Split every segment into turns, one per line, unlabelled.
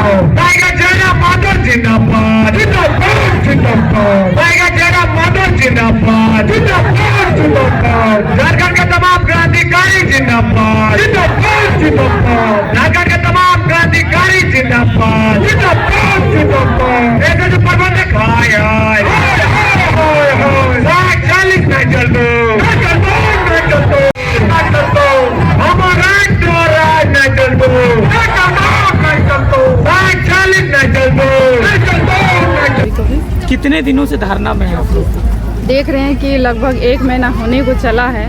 Tiger Jairam Madhav जिंदाबाद जिंदाबाद जिंदाबाद टाइगर जयराम माधव जिंदाबाद जिंदाबाद जिंदाबाद झारखंड के तमाम क्रांतिकारी जिंदाबाद जिंदाबाद जिंदाबाद झारखंड के तमाम क्रांतिकारी जिंदाबाद जिंदाबाद जिंदाबाद ऐसे जो प्रबंधक आए आए 40 नहीं चल दो हमारा राज नहीं चल दो 40 नहीं चल दो।
कितने दिनों से धरना में है आप लोग?
देख रहे हैं कि लगभग 1 महीना होने को चला है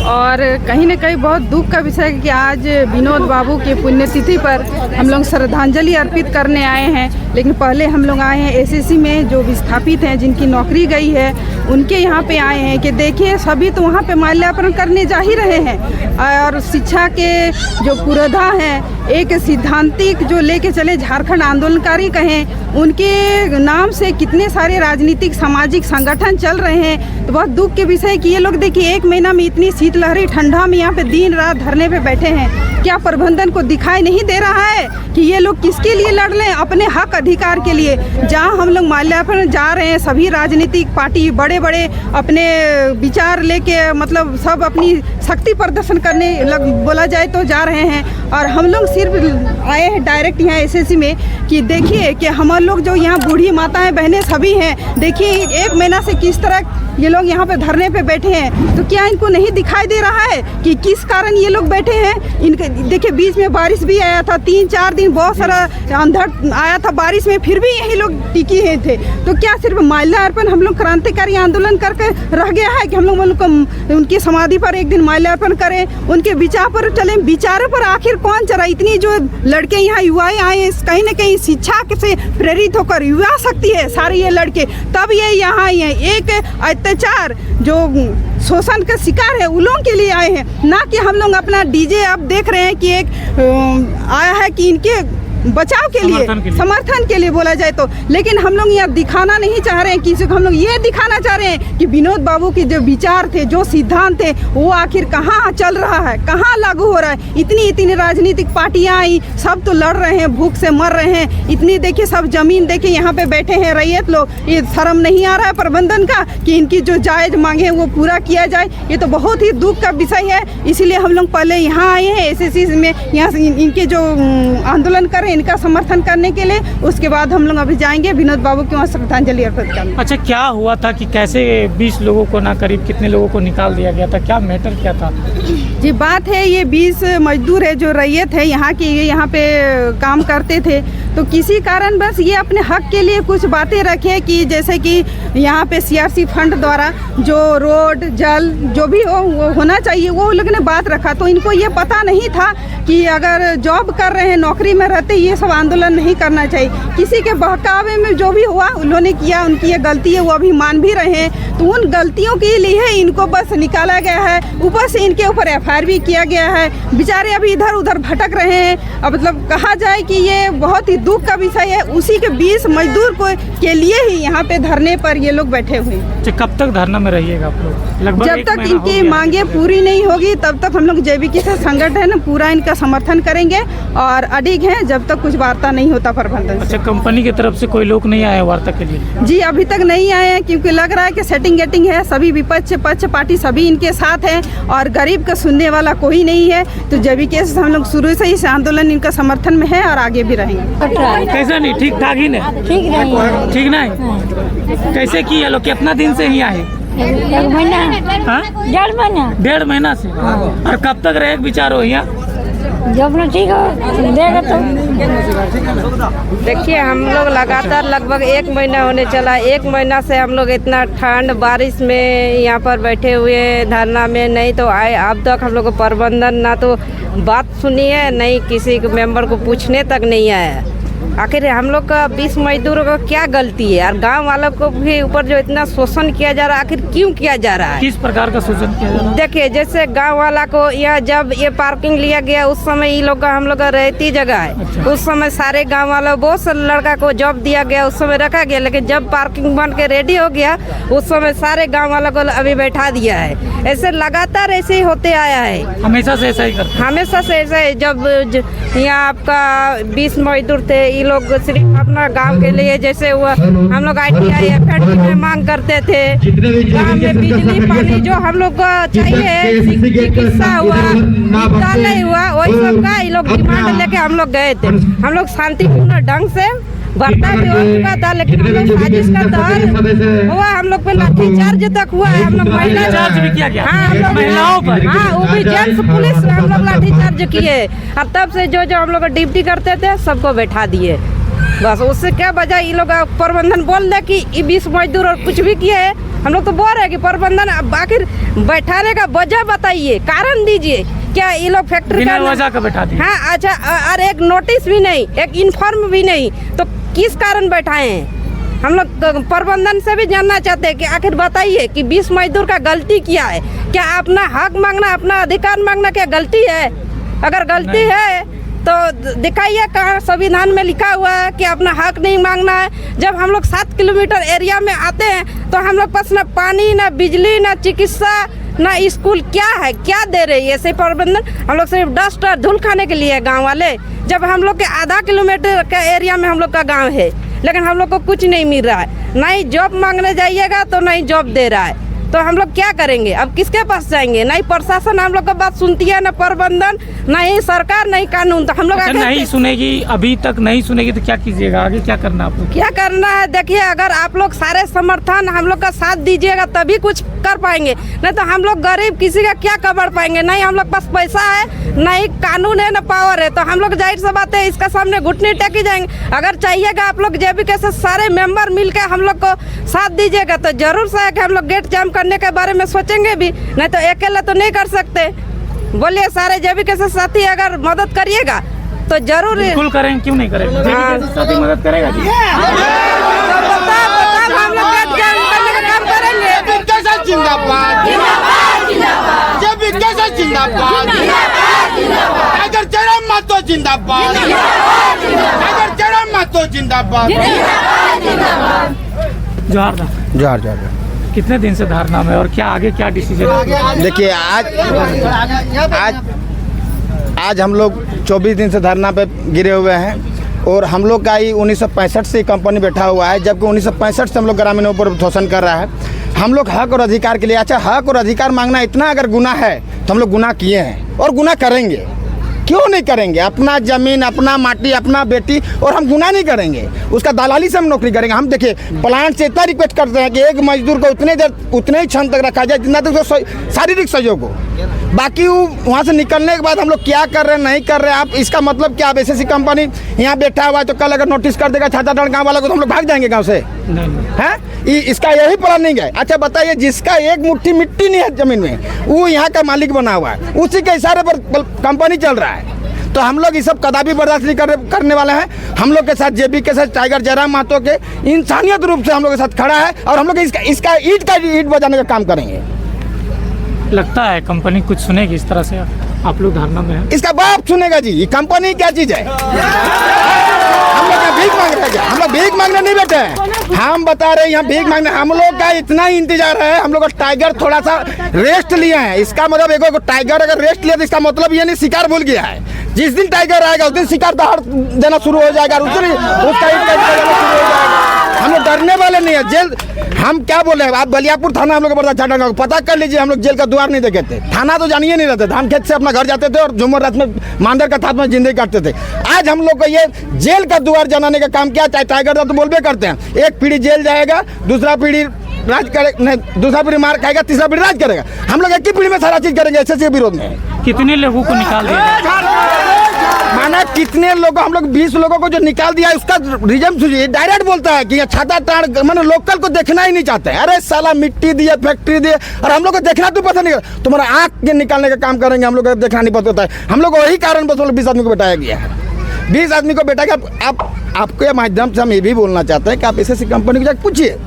और कहीं न कहीं बहुत दुख का विषय है कि आज विनोद बाबू की पुण्यतिथि पर हम लोग श्रद्धांजलि अर्पित करने आए हैं। लेकिन पहले हम लोग आए हैं एसएससी में जो विस्थापित हैं, जिनकी नौकरी गई है, उनके यहाँ पे आए हैं कि देखिए सभी तो वहाँ पे माल्यार्पण करने जा ही रहे हैं। और शिक्षा के जो पुरोधा हैं, एक सिद्धांतिक जो लेके चले झारखंड आंदोलनकारी कहें, उनके नाम से कितने सारे राजनीतिक सामाजिक संगठन चल रहे हैं। तो बहुत दुख के विषय कि ये लोग देखिए 1 महीना में इतनी शीतलहरी ठंडा में यहाँ पे दिन रात धरने पे बैठे हैं। क्या प्रबंधन को दिखाई नहीं दे रहा है कि ये लोग किसके लिए लड़ रहे हैं? अपने हक अधिकार के लिए। जहाँ हम लोग माल्यार्पण जा रहे हैं, सभी राजनीतिक पार्टी बड़े बड़े अपने विचार लेके मतलब सब अपनी शक्ति प्रदर्शन करने बोला जाए तो जा रहे हैं। और हम लोग सिर्फ आए हैं डायरेक्ट यहाँ एसएससी में कि देखिए कि हम लोग जो यहाँ बूढ़ी माताएं बहनें सभी हैं, देखिए 1 महीना से किस तरह ये लोग यहाँ पे धरने पे बैठे हैं। तो क्या इनको नहीं दिखाई दे रहा है कि किस कारण ये लोग बैठे हैं? इनके देखिए बीच में बारिश भी आया था, 3-4 दिन बहुत सारा अंधड़ आया था बारिश में, फिर भी यही लोग टिकी हैं थे। तो क्या सिर्फ माल्यार्पण हम लोग क्रांतिकारी आंदोलन करके रह गया है कि हम लोग उनकी समाधि पर एक दिन माल्यार्पण करें, उनके विचार पर चलें? विचारों पर आखिर कौन चला? इतनी जो लड़के यहाँ युवाएं आए, कहीं ना कहीं शिक्षा से प्रेरित होकर युवा शक्ति है सारे ये लड़के, तब ये यहाँ आए हैं। एक अत्याचार जो शोषण का शिकार है उन लोगों के लिए आए हैं, ना कि हम लोग अपना डीजे। अब देख रहे हैं कि एक आया है कि इनके बचाव के लिए, समर्थन के लिए बोला जाए तो। लेकिन हम लोग यहाँ दिखाना नहीं चाह रहे हैं किसी को, हम लोग ये दिखाना चाह रहे हैं कि विनोद बाबू के जो विचार थे, जो सिद्धांत थे, वो आखिर कहाँ चल रहा है, कहाँ लागू हो रहा है। इतनी राजनीतिक पार्टियाँ आई, सब तो लड़ रहे हैं, भूख से मर रहे हैं। इतनी देखिए सब जमीन देखिए यहाँ पे बैठे हैं रैयत लोग। ये शर्म नहीं आ रहा है प्रबंधन का कि इनकी जो जायज़ मांगे वो पूरा किया जाए? ये तो बहुत ही दुख का विषय है। इसीलिए हम लोग पहले यहाँ आए हैं एसएससी में, यहाँ इनके जो आंदोलन कर रहे हैं इनका समर्थन करने के लिए। उसके बाद हम लोग अभी जाएंगे विनोद बाबू के वहाँ श्रद्धांजलि अर्पित करने।
अच्छा, क्या हुआ था कि कैसे 20 लोगों को ना करीब कितने लोगों को निकाल दिया गया था? क्या मैटर क्या था?
जी बात है, ये 20 मजदूर है जो रैयत है यहाँ की, ये यहाँ पे काम करते थे। तो किसी कारण बस ये अपने हक के लिए कुछ बातें रखे कि जैसे कि यहाँ पे सीआरसी फंड द्वारा जो रोड जल जो भी हो वो होना चाहिए, वो लोग ने बात रखा। तो इनको ये पता नहीं था कि अगर जॉब कर रहे हैं, नौकरी में रहते, ये सब आंदोलन नहीं करना चाहिए। किसी के बहकावे में जो भी हुआ उन्होंने किया, उनकी ये गलती है, वो अभी मान भी रहे हैं। तो उन गलतियों के लिए इनको बस निकाला गया है। ऊपर से इनके ऊपर एफआईआर भी किया गया है। बेचारे अभी इधर उधर भटक रहे हैं। अब मतलब कहा जाए कि ये बहुत ही दुख का विषय है। उसी के 20 मजदूर को के लिए ही यहाँ पे धरने पर ये लोग बैठे हुए हैं।
कब तक धरना में रहिएगा आप लोग? लगभग
जब तक इनकी मांगे पूरी नहीं होगी तब तक हम लोग जेबीके से संगठन पूरा इनका समर्थन करेंगे और अडिग हैं जब तक कुछ वार्ता नहीं होता प्रबंधन।
अच्छा, कंपनी की तरफ से कोई लोग नहीं आए वार्ता के लिए?
जी अभी तक नहीं आए हैं, क्योंकि लग रहा है कि सेटिंग गेटिंग है। सभी विपक्ष पक्ष पार्टी सभी इनके साथ हैं और गरीब का सुनने वाला कोई नहीं है। तो जेबीके से हम लोग शुरू से इस आंदोलन इनका समर्थन में है और आगे भी रहेंगे।
कैसा नहीं? ठीक ठाक ही नहीं? ठीक नहीं? कैसे किया लोग? कितना दिन से ही आए?
1 महीना।
हाँ?
1.5 महीना।
1.5 महीना से? और कब तक रहे विचार हो यहाँ?
जब ना ठीक हो देगा तो।
देखिए हम लोग लगातार लगभग 1 महीना होने चला। 1 महीना से हम लोग इतना ठंड बारिश में यहाँ पर बैठे हुए धरना में, नहीं तो आए अब तक हम लोग को प्रबंधन ना तो बात सुनी है, नहीं किसी मेंबर को पूछने तक नहीं आया। आखिर हम लोग का 20 मजदूरों का क्या गलती है? और गांव वालों को भी ऊपर जो इतना शोषण किया जा रहा है, आखिर क्यों किया जा रहा है?
किस प्रकार का शोषण किया जा रहा है?
देखिए जैसे गांव वाला को यह जब ये पार्किंग लिया गया उस समय ये लोग का हम लोग का रहती जगह है।
अच्छा।
उस समय सारे गांव वालों बहुत से लड़का को जॉब दिया गया, उस समय रखा गया। लेकिन जब पार्किंग बन के रेडी हो गया उस समय सारे गाँव वालों को अभी बैठा दिया है। ऐसे लगातार ऐसे ही होते आया है,
हमेशा से ऐसा ही करते हैं?
हमेशा से ऐसा है। जब यहाँ आपका 20 मजदूर थे, ये लोग सिर्फ अपना गांव के लिए, जैसे हुआ हम लोग ITI FD में मांग करते थे, गांव में बिजली पानी जो हम लोग को चाहिए, चिकित्सा हुआ, विद्यालय हुआ, वही सब का ये लोग डिमांड लेके हम लोग गए थे। हम लोग शांतिपूर्ण ढंग से वार्ता भी हो चुका था, लेकिन हम लोग साजिश का दौर हुआ, हम लोग पे लाठीचार्ज तक हुआ है। हम लोग महिला
चार्ज भी किया गया,
हाँ, हम लोग
महिलाओं पर,
हाँ, वो भी जेंट्स पुलिस हम लोग लाठीचार्ज किए, और तब से जो जो हम लोग ड्यूटी करते थे सबको बैठा दिए। बस उससे क्या वजह, ये लोग प्रबंधन बोल दे कि 20 मजदूर और कुछ भी किए है, हम लोग तो बोल रहे हैं कि प्रबंधन आखिर बैठाने का वजह बताइए, कारण दीजिए। क्या ये लोग फैक्ट्री का
वजह का बैठा दिए?
हाँ, अच्छा, और एक नोटिस भी नहीं, एक इन्फॉर्म भी नहीं, तो किस कारण बैठाए हैं? हम लोग प्रबंधन से भी जानना चाहते हैं कि आखिर बताइए कि 20 मजदूर का गलती क्या है? क्या अपना हक मांगना, अपना अधिकार मांगना क्या गलती है? अगर गलती है तो दिखाइए कहाँ संविधान में लिखा हुआ है कि अपना हक नहीं मांगना है। जब हम लोग 7 किलोमीटर एरिया में आते हैं तो हम लोग पास ना पानी, ना बिजली, ना चिकित्सा, ना स्कूल, क्या है, क्या दे रही है ऐसे प्रबंधन? हम लोग सिर्फ डस्ट और धूल खाने के लिए गांव वाले, जब हम लोग के आधा किलोमीटर का एरिया में हम लोग का गांव है, लेकिन हम लोग को कुछ नहीं मिल रहा है। ना ही जॉब मांगने जाइएगा तो नहीं जॉब दे रहा है, तो हम लोग क्या करेंगे? अब किसके पास जाएंगे? नहीं प्रशासन हम लोग का बात सुनती है, ना प्रबंधन, नहीं सरकार, नहीं कानून। तो हम लोग
अगर नहीं सुनेगी, अभी तक नहीं सुनेगी तो क्या कीजिएगा? आगे क्या करना आपको?
क्या करना है? देखिए, अगर आप लोग सारे समर्थन हम लोग का साथ दीजिएगा तभी कुछ कर पाएंगे, नहीं तो हम लोग गरीब किसी का क्या कबर पाएंगे। नहीं हम लोग पास पैसा है, नहीं कानून है, ना पावर है, तो हम लोग जाहिर सी बात है इसका सामने घुटने टेकी जाएंगे। अगर चाहिएगा आप लोग JBK से सारे मेंबर मिलकर हम लोग को साथ दीजिएगा तो जरूर से है कि हम लोग गेट जाम करने के बारे में सोचेंगे भी, नहीं तो अकेले तो नहीं कर सकते। बोलिए, सारे JBK से साथी अगर मदद करिएगा तो जरूर
बिल्कुल करें, क्यों नहीं करें? JBK से साथी मदद करेगा जी।
तो हम लोग गेट जाम करने का काम करेंगे।
जिंदाबाद, JBK से जिंदाबाद, टाइगर जयराम महतो जिंदाबाद, टाइगर जयराम महतो जिंदाबाद।
जोहार दा।
जोहार जोहार।
कितने दिन से धरना में और क्या आगे क्या डिसीजन?
देखिए, आज हम लोग 24 दिन से धरना पे गिरे हुए हैं, और हम लोग का ही 1965 से कंपनी बैठा हुआ है, जबकि 1965 से हम लोग ग्रामीणों पर शोषण कर रहा है। हम लोग हक और अधिकार के लिए, अच्छा हक और अधिकार मांगना इतना अगर गुनाह है तो हम लोग गुनाह किए हैं और गुनाह करेंगे। क्यों नहीं करेंगे? अपना जमीन, अपना माटी, अपना बेटी, और हम गुनाह नहीं करेंगे। उसका दलाली से हम नौकरी करेंगे। हम देखिए, प्लांट से इतना रिक्वेस्ट करते हैं कि एक मजदूर को उतने ही क्षण तक रखा जाए जितना तक शारीरिक सहयोग हो। बाकी वहाँ से निकलने के बाद हम लोग क्या कर रहे हैं, नहीं कर रहे हैं, आप इसका मतलब क्या? आप SSC कंपनी यहाँ बैठा हुआ है तो कल अगर नोटिस कर देगा छाताटाड़ गाँव वाला को तो हम लोग भाग जाएंगे गाँव से? हैं? इसका यही प्लानिंग है। अच्छा बताइए, जिसका एक मुट्ठी मिट्टी नहीं है जमीन में, वो यहाँ का मालिक बना हुआ है, उसी के इशारे पर कंपनी चल रहा है। तो हम लोग ये सब कदापि बर्दाश्त नहीं करने वाले हैं। हम लोग के साथ JBK के साथ टाइगर जयराम महतो के इंसानियत रूप से हम लोग के साथ खड़ा है, और हम लोग इसका ईंट बजाने का काम करेंगे।
लगता है कंपनी कुछ सुनेगी इस तरह से आप लोग धरना में हैं?
इसका बाप सुनेगा जी। ये कंपनी क्या चीज है? हम लोग यहाँ भीख मांग रहे हैं? हम लोग भीख मांगने नहीं बैठे हैं। हम बता रहे हैं यहाँ भीख मांगने, हम लोग का इतना ही इंतजार है। हम लोग टाइगर थोड़ा सा रेस्ट लिए हैं। इसका मतलब एक टाइगर अगर रेस्ट लिया तो इसका मतलब ये नहीं शिकार भूल गया है। जिस दिन टाइगर आएगा उस दिन शिकार दहाड़ देना शुरू हो जाएगा, उस दिन उसका देना शुरू हो जाएगा। हम लोग डरने वाले नहीं है। जेल हम क्या बोले, आप बलियापुर थाना हम लोग बड़ा छाटा गाँव पता कर लीजिए, हम लोग जेल का द्वार नहीं देखे थे। थाना तो जानिए नहीं रहते, धान खेत से अपना घर जाते थे और जुम्मर रात में मांदर का थात में जिंदगी काटते थे। आज हम लोग को ये जेल का द्वार जनाने का काम किया। चाहे टाइगर तो बोलबे करते हैं, एक पीढ़ी जेल जाएगा, दूसरा पीढ़ी राज करे, नहीं दूसरा पीढ़ी मार खाएगा, तीसरा पीढ़ी राज करेगा। हम लोग एक ही पीढ़ी में सारा चीज करेंगे। SSC के विरोध में
कितने लोगों को निकाल दिया?
माना कितने लोगों, हम लोग 20 लोगों को जो निकाल दिया, उसका रीजन सुनिए। डायरेक्ट बोलता है कि छाता टाड़ मैंने लोकल को देखना ही नहीं चाहते। अरे साला मिट्टी दिए, फैक्ट्री दिए, और हम लोग को देखना तो पसंद नहीं। तुम्हारा आँख के निकालने का काम करेंगे, हम लोग को देखना नहीं पसंद होता है। हम लोग वही कारण बस 20 आदमी को बैठाया गया है। 20 आदमी को बैठा गया। आपके माध्यम से हम ये भी बोलना चाहते हैं कि आप SSC कंपनी को जाकर पूछिए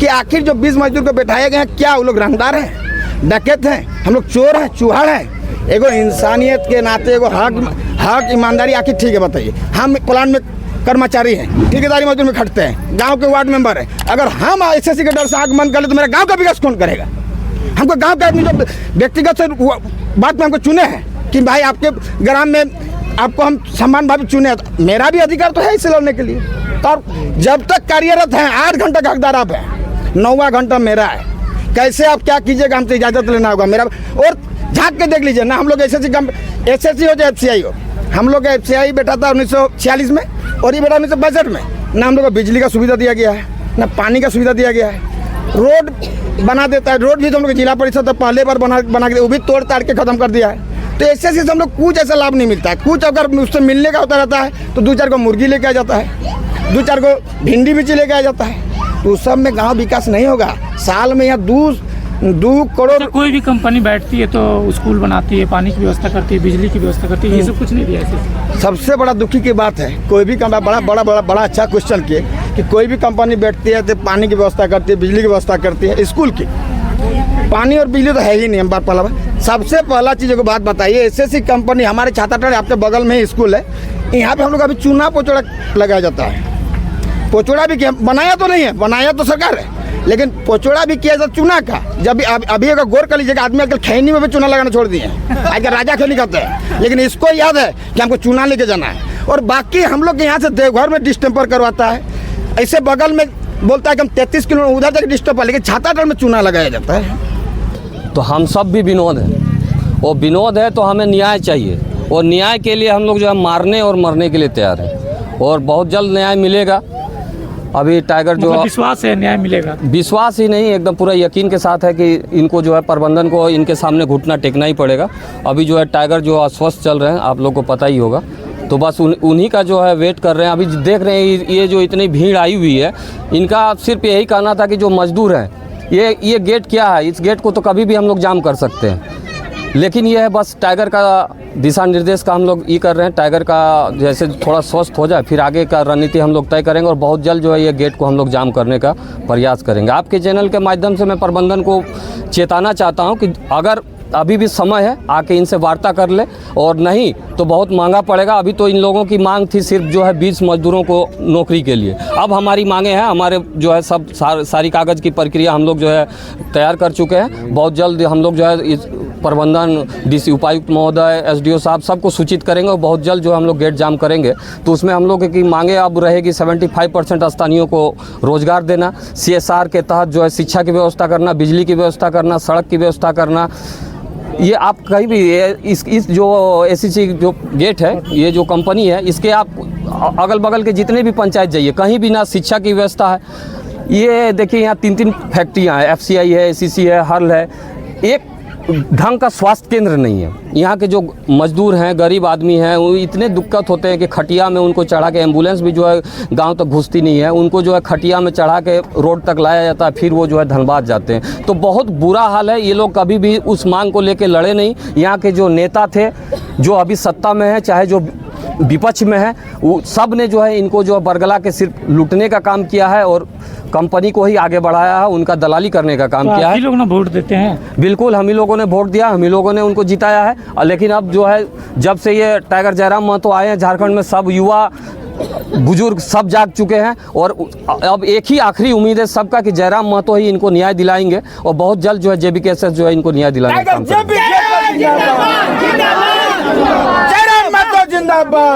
कि आखिर जो 20 मजदूर को बैठाए गए हैं, क्या वो लोग रंगदार हैं, डकैत हैं, हम लोग चोर हैं, चूहाड़ हैं? एगो इंसानियत के नाते एगो हक ईमानदारी आखिर ठीक है बताइए। हम प्लांट में कर्मचारी हैं, ठेकेदारी मजदूर में खटते हैं, गांव के वार्ड मेंबर हैं। अगर हम SSC के डर से आंख बंद कर ले तो मेरा गांव का विकास कौन करेगा? हमको गांव के आदमी जो व्यक्तिगत से बात में हमको चुने हैं कि भाई आपके ग्राम में आपको हम सम्मान भावी चुने, तो मेरा भी अधिकार तो है इसे लड़ने के लिए। तो जब तक कार्यरत हैं 8 घंटा का हकदार आप हैं, 9वां घंटा मेरा है। कैसे आप क्या कीजिएगा, हमसे इजाज़त लेना होगा मेरा। और झाँक के देख लीजिए ना, हम लोग एसएससी हो चाहे एफसीआई हो, हम लोग का एफसीआई बैठा था 1946 में और ये बैठा 1962 में। ना हम लोग को बिजली का सुविधा दिया गया है, ना पानी का सुविधा दिया गया है। रोड बना देता है, रोड भी तो हम लोग जिला परिषद पहले बार बना के वो भी तोड़ ताड़ के ख़त्म कर दिया है। तो एसएससी से हम लोग कुछ ऐसा लाभ नहीं मिलता है। कुछ अगर उससे मिलने का होता रहता है तो 2-4 को मुर्गी लेके आ जाता है, 2-4 को भिंडी भी लेके आ जाता है। तो उस सब में गाँव विकास नहीं होगा। साल में यहाँ 2 करोड़।
तो कोई भी कंपनी बैठती है तो स्कूल बनाती है, पानी की व्यवस्था करती है, बिजली की व्यवस्था करती है, ये सब कुछ नहीं दिया है।
सबसे बड़ा दुखी की बात है, कोई भी कंपनी बड़ा अच्छा क्वेश्चन किए कि कोई भी कंपनी बैठती है तो पानी की व्यवस्था करती है, बिजली की व्यवस्था करती है। स्कूल की पानी और बिजली तो है ही नहीं। हम पहला सबसे पहला चीज़ को बात बताइए, एसएससी कंपनी हमारे छाताटाड़ आपके बगल में ही स्कूल है, यहाँ पे हम लोग अभी चूना पोचड़ा लगाया जाता है। पोचड़ा भी बनाया तो नहीं है, बनाया तो सरकार है, लेकिन पोचड़ा भी किया जाता चूना का। जब अभी अगर गौर कर लीजिएगा, आदमी आजकल खैनी में भी चूना लगाना छोड़ दिए हैं, आजकल राजा खैनी खाते हैं, लेकिन इसको याद है कि हमको चूना लेके जाना है। और बाकी हम लोग यहाँ से देवघर में डिस्टेम्पर करवाता है, ऐसे बगल में बोलता है कि हम 33 किलोमीटर उधर तक डिस्टेम्पर, लेकिन छाताटाड़ में चूना लगाया जाता है।
तो हम सब भी विनोद हैं, और विनोद है तो हमें न्याय चाहिए, और न्याय के लिए हम लोग जो है मारने और मरने के लिए तैयार हैं, और बहुत जल्द न्याय मिलेगा। अभी टाइगर जो
विश्वास है न्याय मिलेगा,
विश्वास ही नहीं एकदम पूरा यकीन के साथ है कि इनको जो है प्रबंधन को इनके सामने घुटना टेकना ही पड़ेगा। अभी जो है टाइगर जो अस्वस्थ चल रहे हैं, आप लोग को पता ही होगा, तो बस उन्हीं का जो है वेट कर रहे हैं। अभी देख रहे हैं ये जो इतनी भीड़ आई हुई है, इनका सिर्फ यही कहना था कि जो मजदूर हैं, ये गेट क्या है, इस गेट को तो कभी भी हम लोग जाम कर सकते हैं, लेकिन ये है बस टाइगर का दिशा निर्देश का हम लोग ये कर रहे हैं। टाइगर का जैसे थोड़ा स्वस्थ हो जाए, फिर आगे का रणनीति हम लोग तय करेंगे, और बहुत जल्द जो है ये गेट को हम लोग जाम करने का प्रयास करेंगे। आपके चैनल के माध्यम से मैं प्रबंधन को चेताना चाहता हूं कि अगर अभी भी समय है, आके इनसे वार्ता कर ले, और नहीं तो बहुत महंगा पड़ेगा। अभी तो इन लोगों की मांग थी सिर्फ जो है 20 मजदूरों को नौकरी के लिए, अब हमारी मांगे हैं, हमारे जो है सब सारी कागज़ की प्रक्रिया हम लोग जो है तैयार कर चुके हैं। बहुत जल्द हम लोग जो है इस प्रबंधन डीसी उपायुक्त महोदय, एसडीओ साहब सबको सूचित करेंगे, और बहुत जल्द जो है हम लोग गेट जाम करेंगे। तो उसमें हम लोग की मांगे अब रहेगी 75% स्थानीयों को रोजगार देना, CSR के तहत जो है शिक्षा की व्यवस्था करना, बिजली की व्यवस्था करना, सड़क की व्यवस्था करना। ये आप कहीं भी इस जो एसएससी जो गेट है, ये जो कंपनी है, इसके आप अगल बगल के जितने भी पंचायत जाइए, कहीं भी ना शिक्षा की व्यवस्था है। ये देखिए यहाँ 3 फैक्ट्रियाँ हैं, एफसीआई है, एसीसी है, हल है, एक ढंग का स्वास्थ्य केंद्र नहीं है। यहाँ के जो मजदूर हैं, गरीब आदमी हैं, वो इतने दिक्कत होते हैं कि खटिया में उनको चढ़ा के, एम्बुलेंस भी जो है गांव तक घुसती नहीं है, उनको जो है खटिया में चढ़ा के रोड तक लाया जाता है, फिर वो जो है धनबाद जाते हैं। तो बहुत बुरा हाल है। ये लोग कभी भी उस मांग को लेके लड़े नहीं। यहाँ के जो नेता थे, जो अभी सत्ता में है, चाहे जो विपक्ष में है, वो सब ने जो है इनको जो है बरगला के सिर्फ लूटने का काम किया है, और कंपनी को ही आगे बढ़ाया है, उनका दलाली करने का काम किया है।
हम लोग ना वोट देते हैं,
बिल्कुल हम ही लोगों ने वोट दिया, हम ही लोगों ने उनको जिताया है। लेकिन अब जो है जब से ये टाइगर जयराम महतो आए हैं झारखंड में, सब युवा बुजुर्ग सब जाग चुके हैं, और अब एक ही आखिरी उम्मीद है सबका कि जयराम महतो ही इनको न्याय दिलाएंगे, और बहुत जल्द जो है JBKSS जो है इनको न्याय दिलाने का काम करेंगे।
जयराम महतो जिंदाबाद।